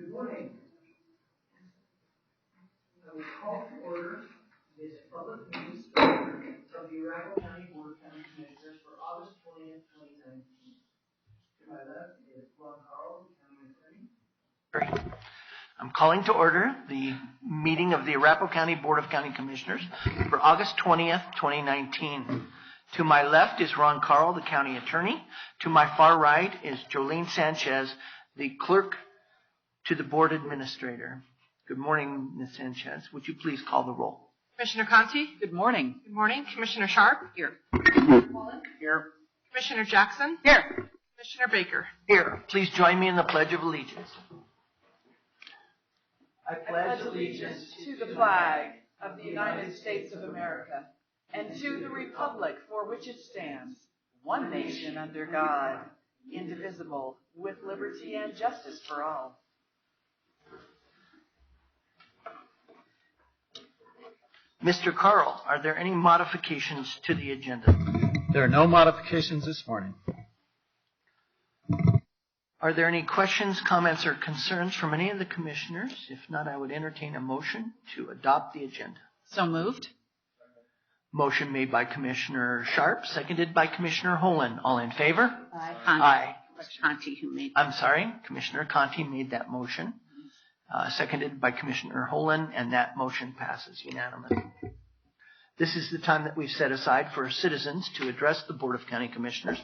Good morning. I will call to order this public meeting of the Arapahoe County Board of County Commissioners for August 20th, 2019. To my left is Ron Carl, County Attorney. I'm calling to order the meeting of the Arapahoe County Board of County Commissioners for August 20th, 2019. To my left is Ron Carl, the County Attorney. To my far right is Jolene Sanchez, the Clerk to the Board Administrator. Good morning, Ms. Sanchez. Would you please call the roll? Commissioner Conti? Good morning. Good morning. Commissioner Sharp? Here. Here. Commissioner Jackson? Here. Commissioner Baker? Here. Please join me in the Pledge of Allegiance. I pledge allegiance to the flag of the United States of America and to the republic for which it stands, one nation under God, indivisible, with liberty and justice for all. Mr. Carl, are there any modifications to the agenda? There are no modifications this morning. Are there any questions, comments, or concerns from any of the commissioners? If not, I would entertain a motion to adopt the agenda. So moved. Motion made by Commissioner Sharp, seconded by Commissioner Holen. All in favor? Aye. Aye. Conti who made. I'm sorry, Commissioner Conti made that motion, seconded by Commissioner Holen, and that motion passes unanimously. This is the time that we've set aside for citizens to address the Board of County Commissioners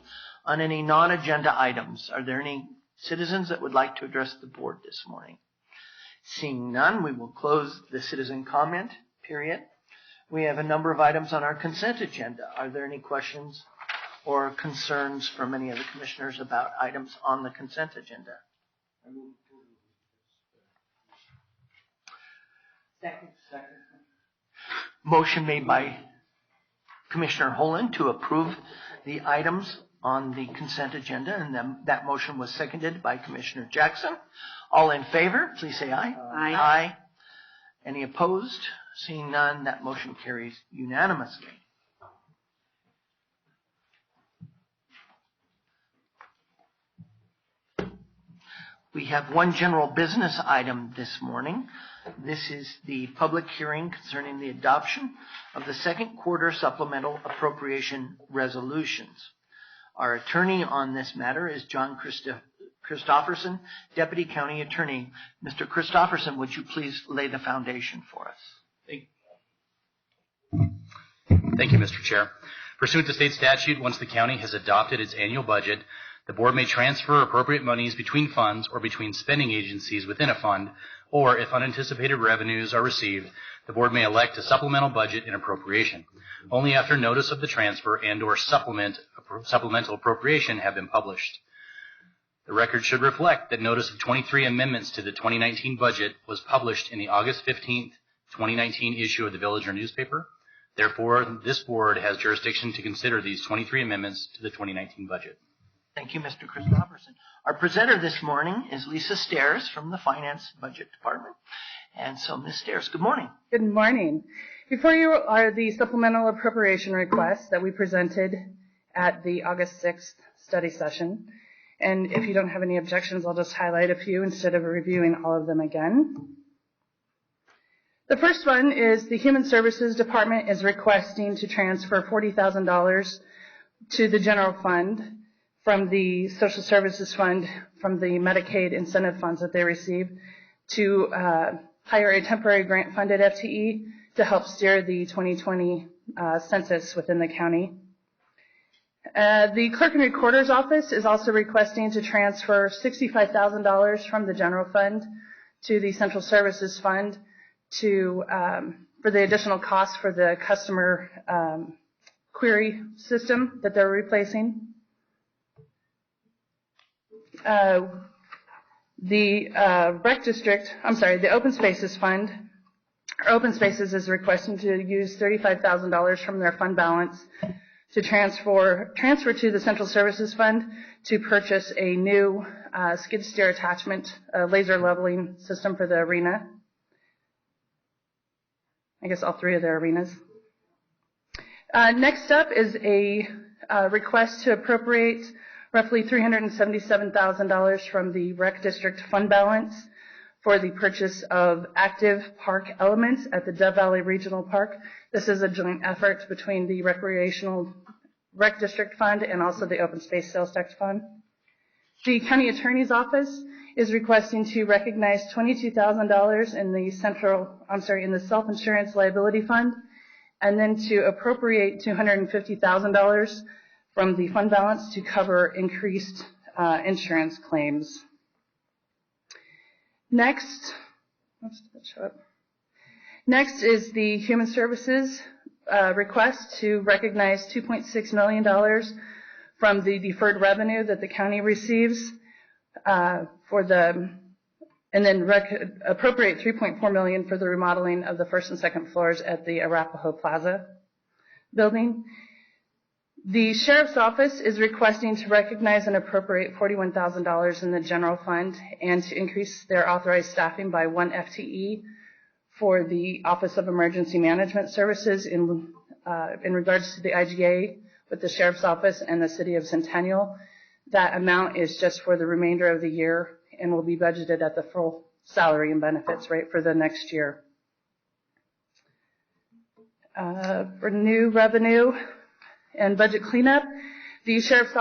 on any non-agenda items. Are there any citizens that would like to address the board this morning? Seeing none, we will close the citizen comment period. We have a number of items on our consent agenda. Are there any questions or concerns from any of the commissioners about items on the consent agenda? Second. Motion made by Commissioner Holen to approve the items on the consent agenda, and then that motion was seconded by Commissioner Jackson. All in favor, please say aye. Aye. Aye. Any opposed? Seeing none, that motion carries unanimously. We have one general business item this morning. This is the public hearing concerning the adoption of the second quarter supplemental appropriation resolutions. Our attorney on this matter is John Christopherson, Deputy County Attorney. Mr. Christopherson, would you please lay the foundation for us? Thank you, Mr. Chair. Pursuant to state statute, once the county has adopted its annual budget, the board may transfer appropriate monies between funds or between spending agencies within a fund, or if unanticipated revenues are received, the board may elect a supplemental budget and appropriation, only after notice of the transfer and or supplemental appropriation have been published. The record should reflect that notice of 23 amendments to the 2019 budget was published in the August 15th, 2019 issue of the Villager newspaper. Therefore, this board has jurisdiction to consider these 23 amendments to the 2019 budget. Thank you, Mr. Chris Robertson. Our presenter this morning is Lisa Stairs from the Finance Budget Department. And so, Ms. Stairs, good morning. Good morning. Before you are the supplemental appropriation requests that we presented at the August 6th study session. And if you don't have any objections, I'll just highlight a few instead of reviewing all of them again. The first one is the Human Services Department is requesting to transfer $40,000 to the general fund from the Social Services Fund, from the Medicaid incentive funds that they receive, to hire a temporary grant-funded FTE to help steer the 2020 census within the county. The Clerk and Recorder's Office is also requesting to transfer $65,000 from the general fund to the Central Services Fund for the additional costs for the customer query system that they're replacing. The Open Spaces Fund, or Open Spaces is requesting to use $35,000 from their fund balance to transfer to the Central Services Fund to purchase a new skid steer attachment, laser leveling system for the arena. I guess all three of their arenas. Next up is a request to appropriate roughly $377,000 from the Rec District fund balance for the purchase of active park elements at the Dove Valley Regional Park. This is a joint effort between the Recreational Rec District Fund and also the Open Space Sales Tax Fund. The County Attorney's Office is requesting to recognize $22,000 in the Self-Insurance Liability Fund, and then to appropriate $250,000 from the fund balance to cover increased insurance claims. Next is the Human Services request to recognize $2.6 million from the deferred revenue that the county receives and then appropriate $3.4 million for the remodeling of the first and second floors at the Arapahoe Plaza building. The Sheriff's Office is requesting to recognize and appropriate $41,000 in the general fund and to increase their authorized staffing by 1 FTE for the Office of Emergency Management Services in regards to the IGA with the Sheriff's Office and the City of Centennial. That amount is just for the remainder of the year and will be budgeted at the full salary and benefits rate for the next year. For new revenue and budget cleanup, the Sheriff's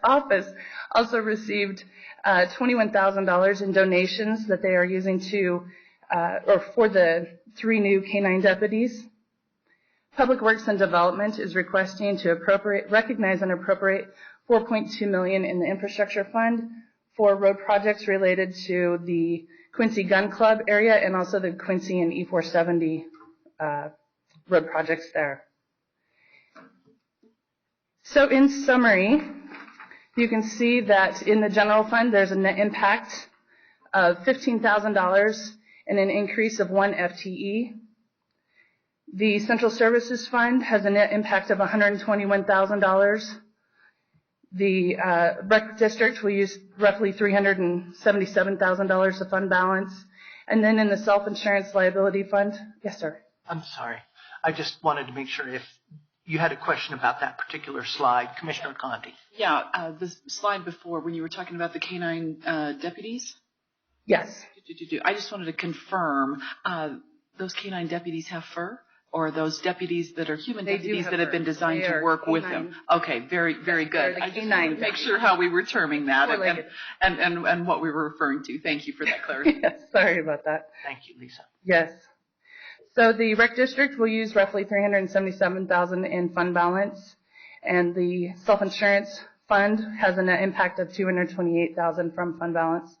Office also received $21,000 in donations that they are using for the 3 new K-9 deputies. Public Works and Development is requesting to recognize and appropriate $4.2 million in the infrastructure fund for road projects related to the Quincy Gun Club area and also the Quincy and E470 road projects there. So in summary, you can see that in the general fund there's a net impact of $15,000 and an increase of 1 FTE. The Central Services Fund has a net impact of $121,000. The Rec District will use roughly $377,000 of fund balance. And then in the Self-Insurance Liability Fund, yes, sir. I'm sorry. I just wanted to make sure if you had a question about that particular slide. Commissioner Conti. Yeah, the slide before when you were talking about the K-9 deputies? Yes. I just wanted to confirm, those K-9 deputies have fur? Or those deputies that are human deputies that have been designed to work with them? Okay, very, very good. I just wanted to make sure how we were terming that and what we were referring to. Thank you for that clarity. Yes, sorry about that. Thank you, Lisa. Yes. So the Rec District will use roughly $377,000 in fund balance, and the Self-Insurance Fund has a net impact of $228,000 from fund balance.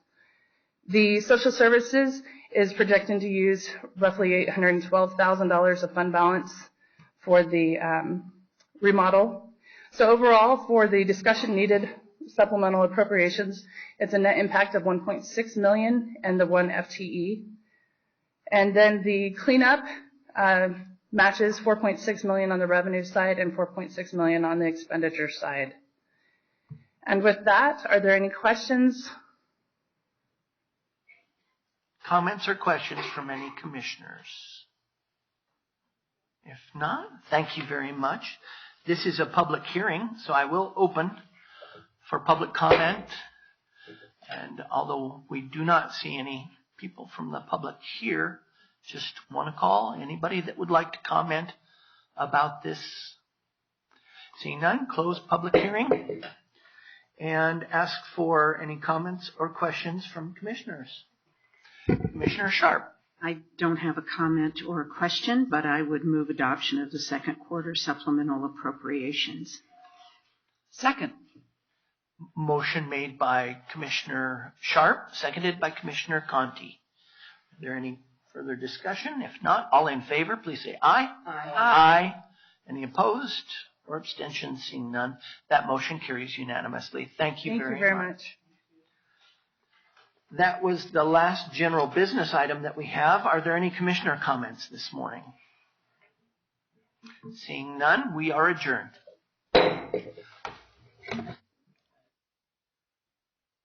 The Social Services is projecting to use roughly $812,000 of fund balance for the remodel. So overall, for the discussion needed supplemental appropriations, it's a net impact of $1.6 million and the 1 FTE. And then the cleanup, matches $4.6 million on the revenue side and $4.6 million on the expenditure side. And with that, are there any questions? Comments or questions from any commissioners? If not, thank you very much. This is a public hearing, so I will open for public comment. And although we do not see any people from the public here, just want to call anybody that would like to comment about this. Seeing none, close public hearing and ask for any comments or questions from commissioners. Commissioner Sharp. I don't have a comment or a question, but I would move adoption of the second quarter supplemental appropriations. Second. Motion made by Commissioner Sharp, seconded by Commissioner Conti. Is there any further discussion? If not, all in favor, please say aye. Aye. Aye. Any opposed or abstentions? Seeing none, that motion carries unanimously. Thank you very much. That was the last general business item that we have. Are there any commissioner comments this morning? Seeing none, we are adjourned.